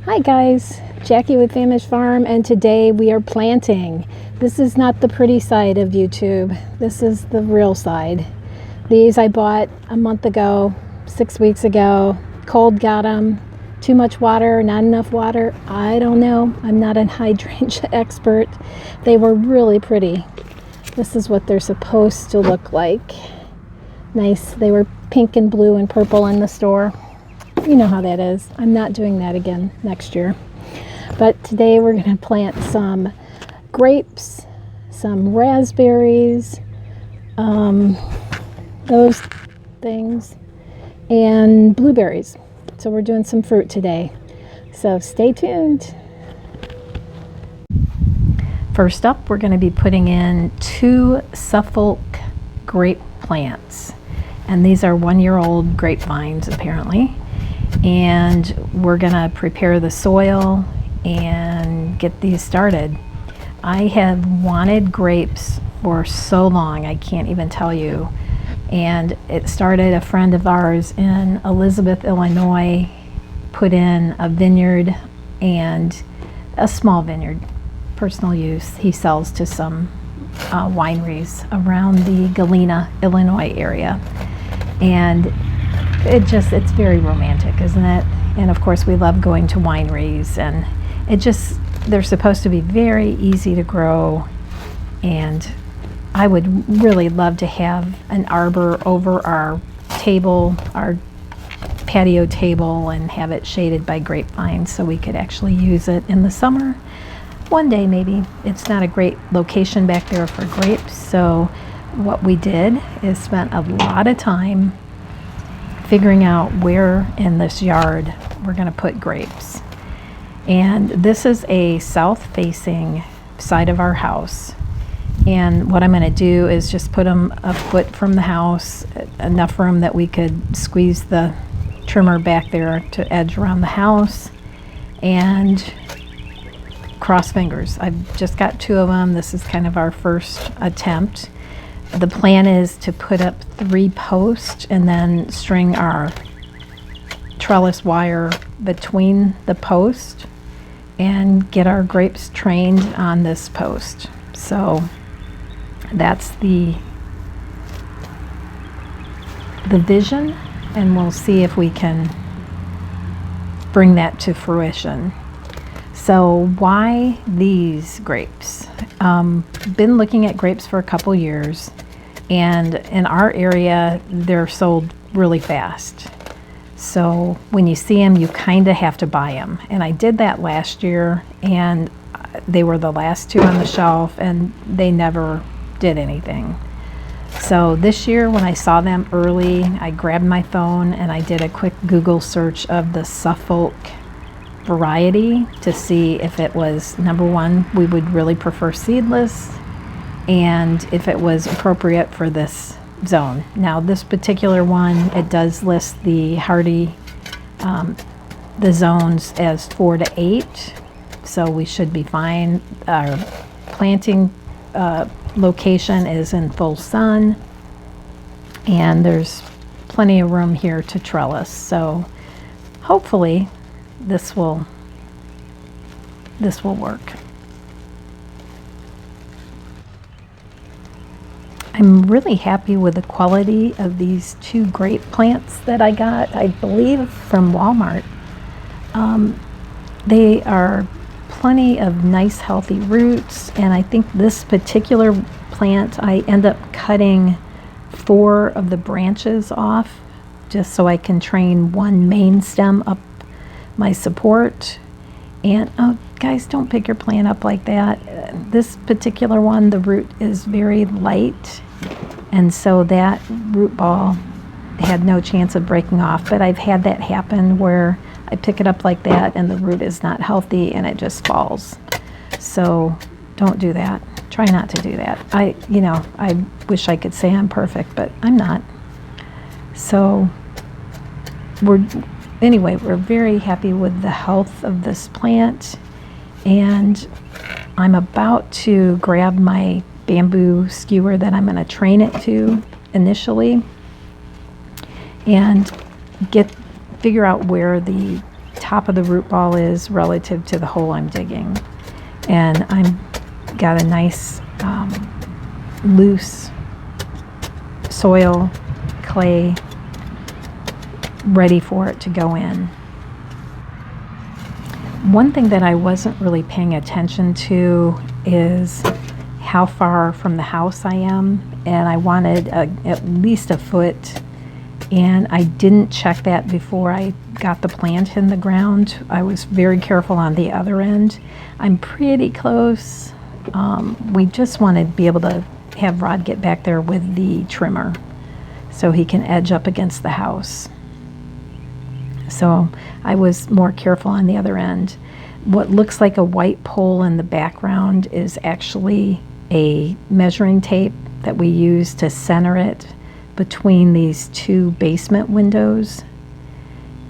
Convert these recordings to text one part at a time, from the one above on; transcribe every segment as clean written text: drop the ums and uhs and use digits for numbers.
Hi guys, Jackie with Famished Farm, and today we are planting. This is not the pretty side of YouTube. This is the real side. These I bought a month ago, 6 weeks ago. Cold got them. Too much water, not enough water. I don't know. I'm not a hydrangea expert. They were really pretty. This is what they're supposed to look like. Nice. They were pink and blue and purple in the store. You know how that is. I'm not doing that again next year. But today we're going to plant some grapes, some raspberries, those things, and blueberries. So we're doing some fruit today. So stay tuned. First up, we're going to be putting in 2 Suffolk grape plants. And these are 1-year-old grapevines apparently. And we're gonna prepare the soil and get these started. I have wanted grapes for so long, I can't even tell you. And it started, a friend of ours in Elizabeth, Illinois, put in a vineyard, and a small vineyard, personal use. He sells to some wineries around the Galena, Illinois area. And it's very romantic, isn't it? And of course we love going to wineries, and they're supposed to be very easy to grow, and I would really love to have an arbor over our table, our patio table, and have it shaded by grapevines so we could actually use it in the summer. One day maybe. It's not a great location back there for grapes, so what we did is spent a lot of time figuring out where in this yard we're going to put grapes. And this is a south-facing side of our house. And what I'm going to do is just put them a foot from the house, enough room that we could squeeze the trimmer back there to edge around the house, and cross fingers. I've just got 2 of them. This is kind of our first attempt. The plan is to put up 3 posts and then string our trellis wire between the post and get our grapes trained on this post. So that's the vision, and we'll see if we can bring that to fruition. So why these grapes? Been looking at grapes for a couple years, and in our area they're sold really fast. So when you see them, you kind of have to buy them. And I did that last year, and they were the last 2 on the shelf, and they never did anything. So this year when I saw them early, I grabbed my phone and I did a quick Google search of the Suffolk variety to see if it was, number one, we would really prefer seedless, and if it was appropriate for this zone. Now this particular one, it does list the hardy, the zones as 4 to 8, so we should be fine. Our planting location is in full sun, and there's plenty of room here to trellis, so hopefully this will work. I'm really happy with the quality of these 2 grape plants that I got, I believe from Walmart. They are plenty of nice healthy roots, and I think this particular plant I end up cutting 4 of the branches off just so I can train one main stem up my support. And oh guys, don't pick your plant up like that. This particular one, the root is very light, and so that root ball had no chance of breaking off. But I've had that happen where I pick it up like that and the root is not healthy and it just falls. So don't do that. Try not to do that. I wish I could say I'm perfect, but I'm not. So anyway, we're very happy with the health of this plant, and I'm about to grab my bamboo skewer that I'm going to train it to initially, and figure out where the top of the root ball is relative to the hole I'm digging. And I'm got a nice loose soil, clay, ready for it to go in. One thing that I wasn't really paying attention to is how far from the house I am, and I wanted at least a foot, and I didn't check that before I got the plant in the ground. I was very careful on the other end. I'm pretty close. We just want to be able to have Rod get back there with the trimmer so he can edge up against the house. So I was more careful on the other end. What looks like a white pole in the background is actually a measuring tape that we use to center it between these two basement windows.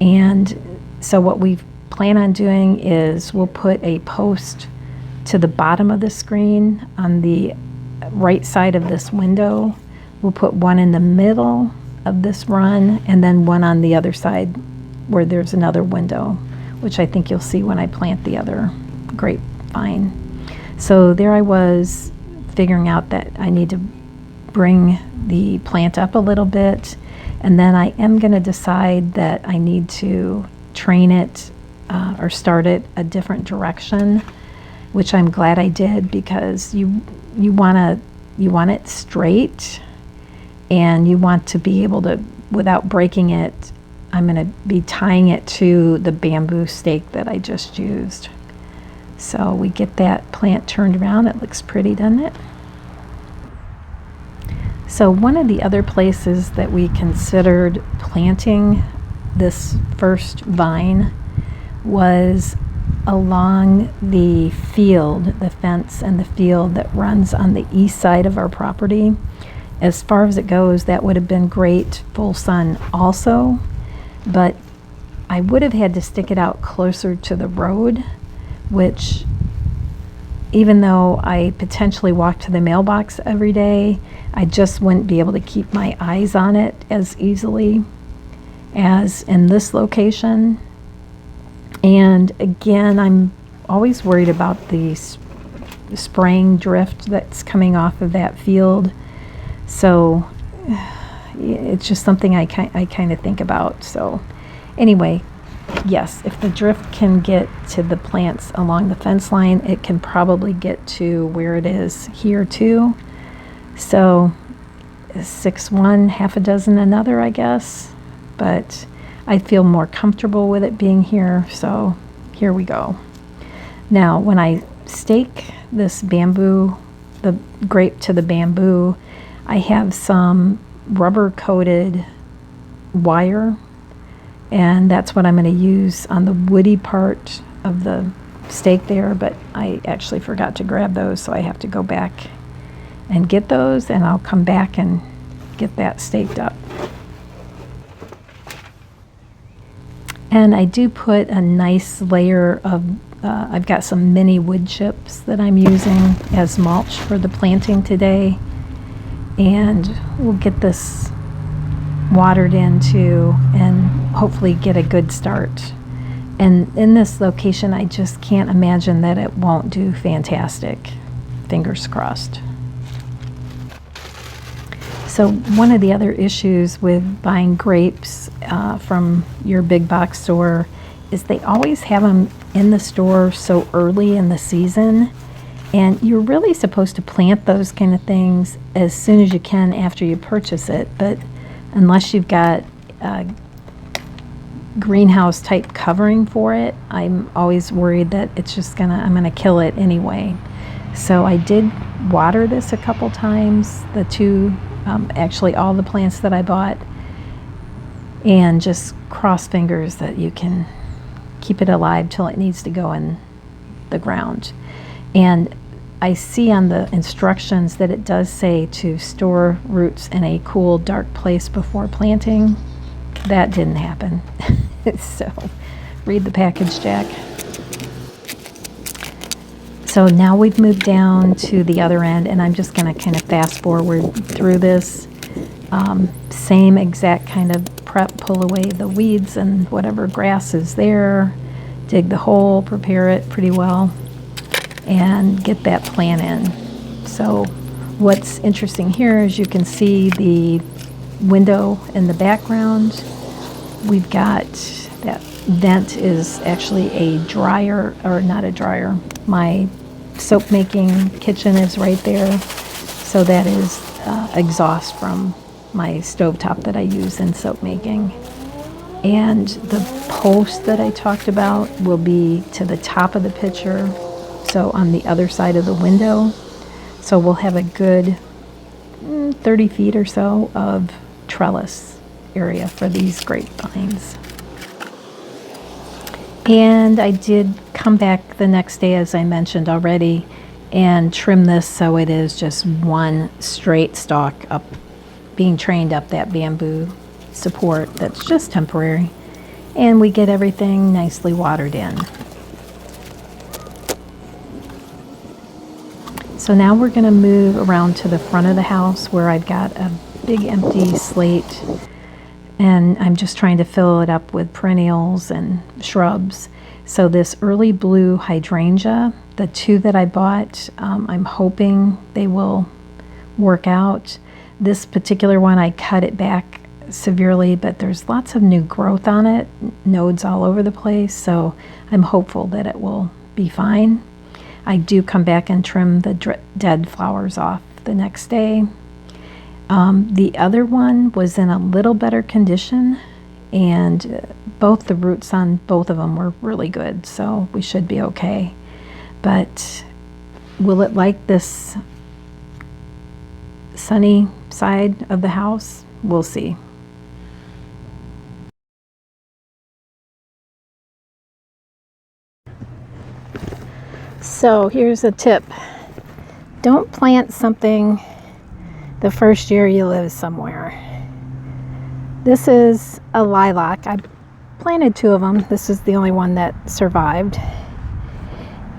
And so what we plan on doing is we'll put a post to the bottom of the screen on the right side of this window. We'll put one in the middle of this run and then one on the other side where there's another window, which I think you'll see when I plant the other grapevine. So there I was figuring out that I need to bring the plant up a little bit, and then I am going to decide that I need to train it or start it a different direction, which I'm glad I did, because you want it straight, and you want to be able to, without breaking it, I'm going to be tying it to the bamboo stake that I just used. So we get that plant turned around. It looks pretty, doesn't it? So one of the other places that we considered planting this first vine was along the field, the fence and the field that runs on the east side of our property. As far as it goes, that would have been great full sun also, but I would have had to stick it out closer to the road, which, even though I potentially walk to the mailbox every day, I just wouldn't be able to keep my eyes on it as easily as in this location. And again, I'm always worried about the spraying drift that's coming off of that field. So it's just something I kind of think about. So anyway, yes, if the drift can get to the plants along the fence line, it can probably get to where it is here too. So 6 one, half a dozen another, I guess. But I feel more comfortable with it being here, so here we go. Now, when I stake this bamboo, the grape to the bamboo, I have some rubber-coated wire, and that's what I'm going to use on the woody part of the stake there, but I actually forgot to grab those, so I have to go back and get those, and I'll come back and get that staked up. And I do put a nice layer of, I've got some mini wood chips that I'm using as mulch for the planting today, and we'll get this watered into and hopefully get a good start. And in this location, I just can't imagine that it won't do fantastic. Fingers crossed. So one of the other issues with buying grapes from your big box store is they always have them in the store so early in the season, and you're really supposed to plant those kind of things as soon as you can after you purchase it. But unless you've got a greenhouse type covering for it, I'm always worried that it's just I'm gonna kill it anyway. So I did water this a couple times, the two, actually all the plants that I bought, and just cross fingers that you can keep it alive till it needs to go in the ground. And I see on the instructions that it does say to store roots in a cool, dark place before planting. That didn't happen. So read the package, Jack. So now we've moved down to the other end, and I'm just going to kind of fast forward through this. Same exact kind of prep, pull away the weeds and whatever grass is there, dig the hole, prepare it pretty well, and get that plant in. So what's interesting here is you can see the window in the background. We've got that vent is actually a dryer, or not a dryer. My soap making kitchen is right there. So that is exhaust from my stovetop that I use in soap making. And the post that I talked about will be to the top of the picture, so on the other side of the window. So we'll have a good 30 feet or so of trellis area for these grapevines. And I did come back the next day, as I mentioned already, and trim this so it is just one straight stalk up, being trained up that bamboo support that's just temporary. And we get everything nicely watered in. So now we're going to move around to the front of the house where I've got a big empty slate, and I'm just trying to fill it up with perennials and shrubs. So this early blue hydrangea, the two that I bought, I'm hoping they will work out. This particular one, I cut it back severely, but there's lots of new growth on it, nodes all over the place, so I'm hopeful that it will be fine. I do come back and trim the dead flowers off the next day. The other one was in a little better condition, and both the roots on both of them were really good, so we should be okay. But will it like this sunny side of the house? We'll see. So here's a tip. Don't plant something the first year you live somewhere. This is a lilac. I planted two of them. This is the only one that survived.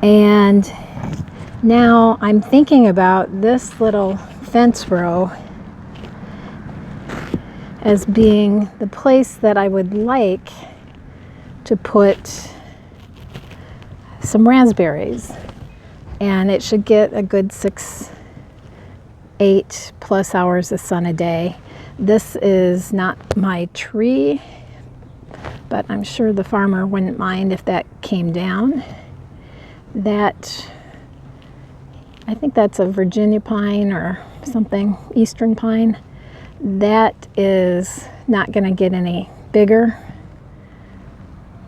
And now I'm thinking about this little fence row as being the place that I would like to put some raspberries. And it should get a good 8+ hours of sun a day. This is not my tree, but I'm sure the farmer wouldn't mind if that came down. That, I think that's a Virginia pine or something, eastern pine. That is not going to get any bigger.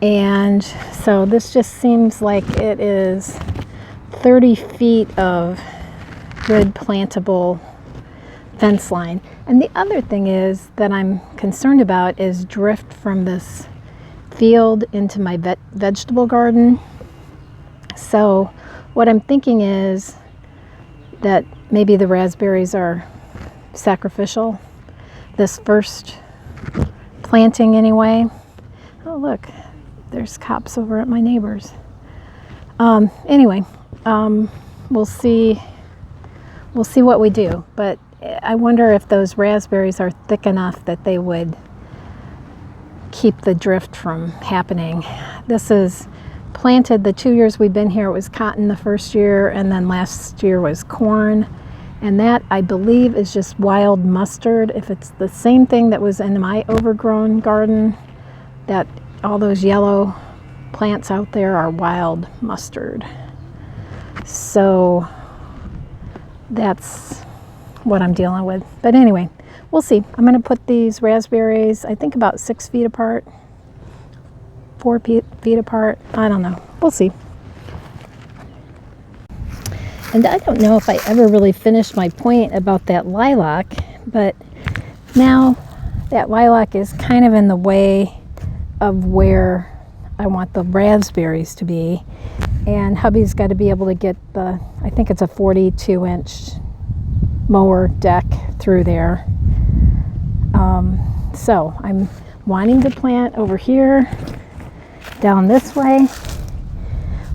And so this just seems like it is 30 feet of good plantable fence line. And the other thing is that I'm concerned about is drift from this field into my vegetable garden. So what I'm thinking is that maybe the raspberries are sacrificial this first planting anyway. Oh look, there's cops over at my neighbor's. Anyway, we'll see what we do, but I wonder if those raspberries are thick enough that they would keep the drift from happening. This is planted the 2 years we've been here. It was cotton the first year, and then last year was corn, and that I believe is just wild mustard. If it's the same thing that was in my overgrown garden, that all those yellow plants out there are wild mustard. So that's what I'm dealing with. But anyway, we'll see. I'm going to put these raspberries, I think about 6 feet apart, 4 feet apart. I don't know. We'll see. And I don't know if I ever really finished my point about that lilac, but now that lilac is kind of in the way of where I want the raspberries to be. And hubby's got to be able to get the, I think it's a 42-inch mower deck through there. So I'm wanting to plant over here, down this way,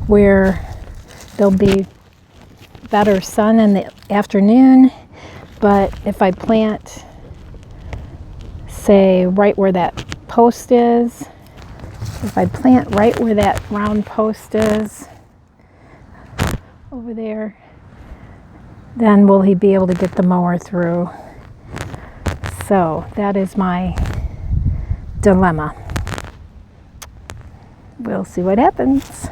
where there'll be better sun in the afternoon. But if I plant, say, right where that post is, if I plant right where that round post is, over there, then will he be able to get the mower through? So that is my dilemma. We'll see what happens.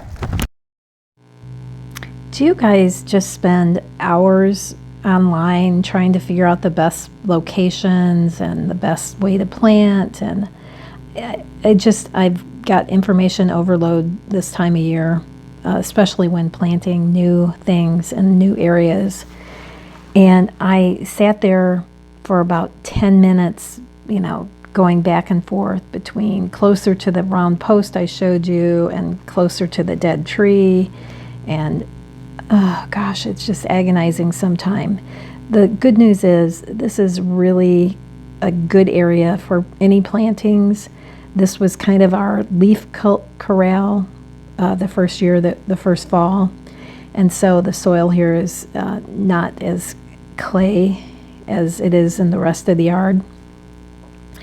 Do you guys just spend hours online trying to figure out the best locations and the best way to plant? And I've got information overload this time of year, especially when planting new things in new areas. And I sat there for about 10 minutes, going back and forth between closer to the round post I showed you and closer to the dead tree. And oh gosh, it's just agonizing sometime. The good news is this is really a good area for any plantings. This was kind of our leaf corral the first year, the first fall. And so the soil here is not as clay as it is in the rest of the yard.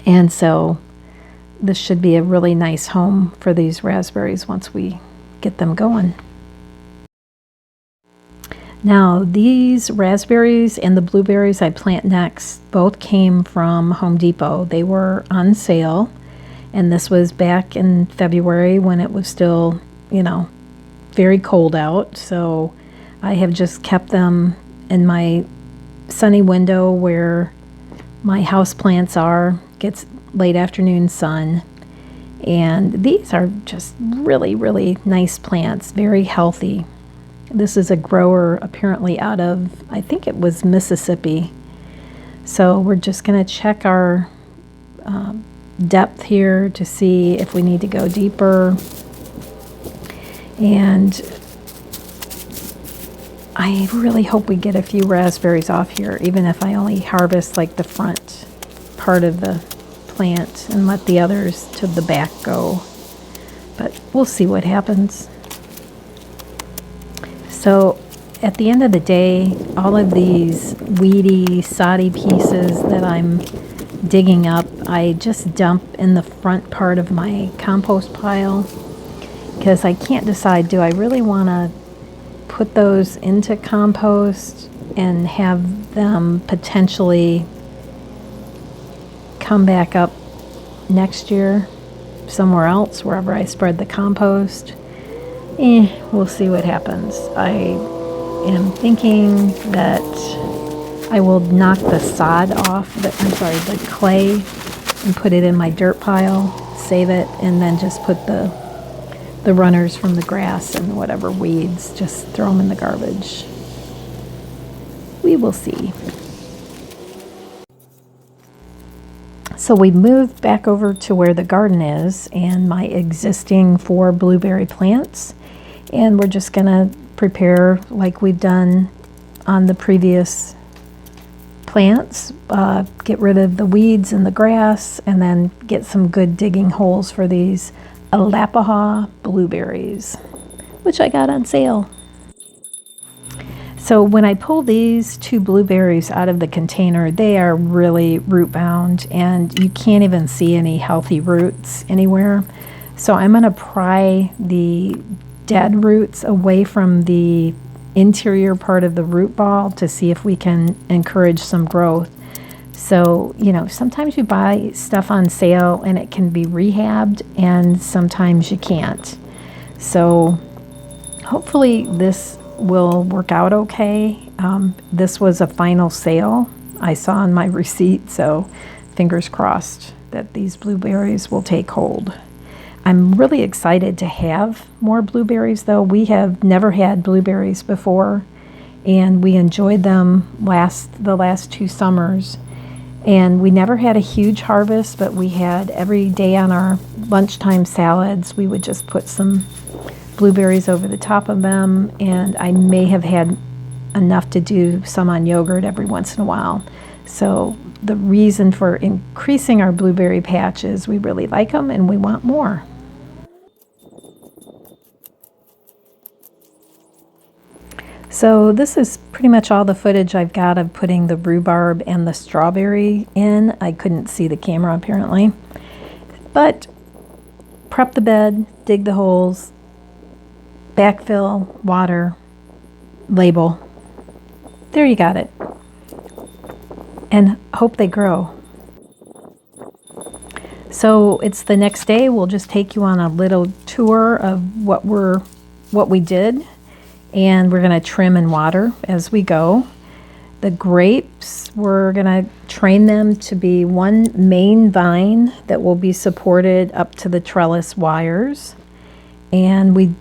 And so this should be a really nice home for these raspberries once we get them going. Now, these raspberries and the blueberries I plant next both came from Home Depot. They were on sale, and this was back in February when it was still, very cold out. So I have just kept them in my sunny window where my house plants are, gets late afternoon sun. And these are just really, really nice plants, very healthy. This is a grower apparently out of, I think it was Mississippi. So we're just going to check our depth here to see if we need to go deeper. And I really hope we get a few raspberries off here, even if I only harvest like the front part of the plant and let the others to the back go. But we'll see what happens. So at the end of the day, all of these weedy, soddy pieces that I'm digging up, I just dump in the front part of my compost pile because I can't decide, do I really want to put those into compost and have them potentially come back up next year somewhere else, wherever I spread the compost? We'll see what happens. I am thinking that I will knock the sod off, the clay, and put it in my dirt pile, save it, and then just put the runners from the grass and whatever weeds, just throw them in the garbage. We will see. So we moved back over to where the garden is and my existing 4 blueberry plants. And we're just going to prepare like we've done on the previous plants. Get rid of the weeds and the grass, and then get some good digging holes for these Alapaha Blueberries, which I got on sale. So when I pull these 2 blueberries out of the container, they are really root bound and you can't even see any healthy roots anywhere. So I'm going to pry the dead roots away from the interior part of the root ball to see if we can encourage some growth. So, sometimes you buy stuff on sale and it can be rehabbed, and sometimes you can't. So hopefully this will work out okay. This was a final sale I saw on my receipt, so fingers crossed that these blueberries will take hold. I'm really excited to have more blueberries, though. We have never had blueberries before, and we enjoyed them the last 2 summers. And we never had a huge harvest, but we had every day on our lunchtime salads, we would just put some blueberries over the top of them, and I may have had enough to do some on yogurt every once in a while. So the reason for increasing our blueberry patch is we really like them and we want more. So this is pretty much all the footage I've got of putting the rhubarb and the strawberry in. I couldn't see the camera apparently. But prep the bed, dig the holes, backfill, water, label. There you got it. And hope they grow. So it's the next day. We'll just take you on a little tour of what we did, and we're going to trim and water as we go. The grapes, we're going to train them to be one main vine that will be supported up to the trellis wires. And we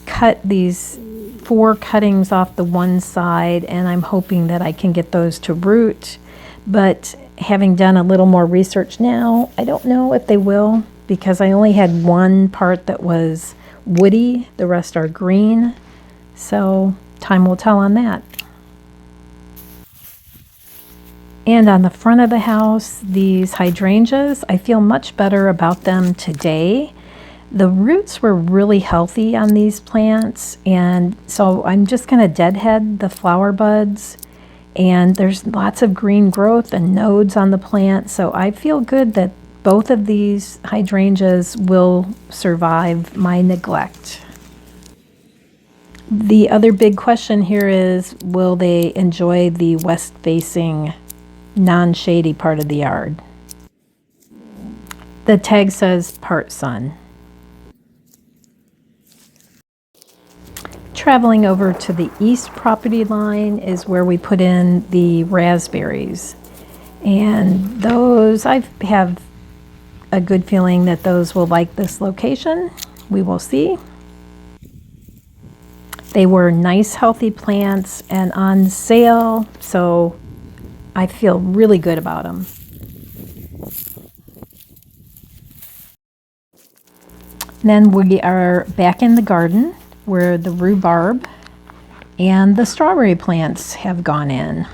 cut these 4 cuttings off the one side, and I'm hoping that I can get those to root. But having done a little more research now, I don't know if they will, because I only had one part that was woody. The rest are green. So time will tell on that. And on the front of the house, these hydrangeas, I feel much better about them today. The roots were really healthy on these plants, and so I'm just going to deadhead the flower buds. And there's lots of green growth and nodes on the plant, so I feel good that both of these hydrangeas will survive my neglect. The other big question here is, will they enjoy the west-facing, non-shady part of the yard? The tag says part sun. Traveling over to the east property line is where we put in the raspberries. And those, I have a good feeling that those will like this location. We will see. They were nice, healthy plants and on sale, so I feel really good about them. Then we are back in the garden where the rhubarb and the strawberry plants have gone in.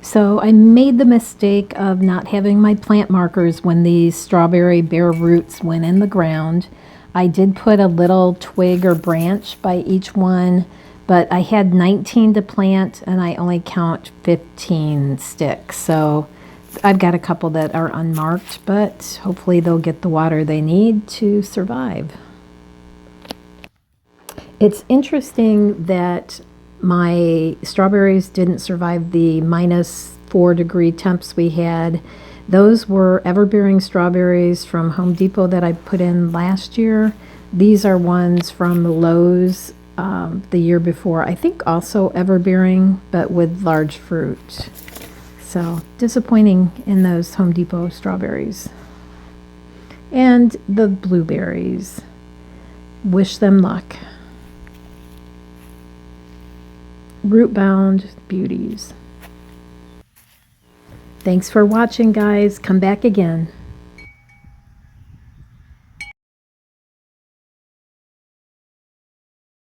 So I made the mistake of not having my plant markers when these strawberry bare roots went in the ground. I did put a little twig or branch by each one, but I had 19 to plant and I only count 15 sticks. So I've got a couple that are unmarked, but hopefully they'll get the water they need to survive. It's interesting that my strawberries didn't survive the -4-degree temps we had. Those were ever-bearing strawberries from Home Depot that I put in last year. These are ones from Lowe's the year before. I think also ever-bearing, but with large fruit. So disappointing in those Home Depot strawberries. And the blueberries. Wish them luck. Root-bound beauties. Thanks for watching, guys. Come back again.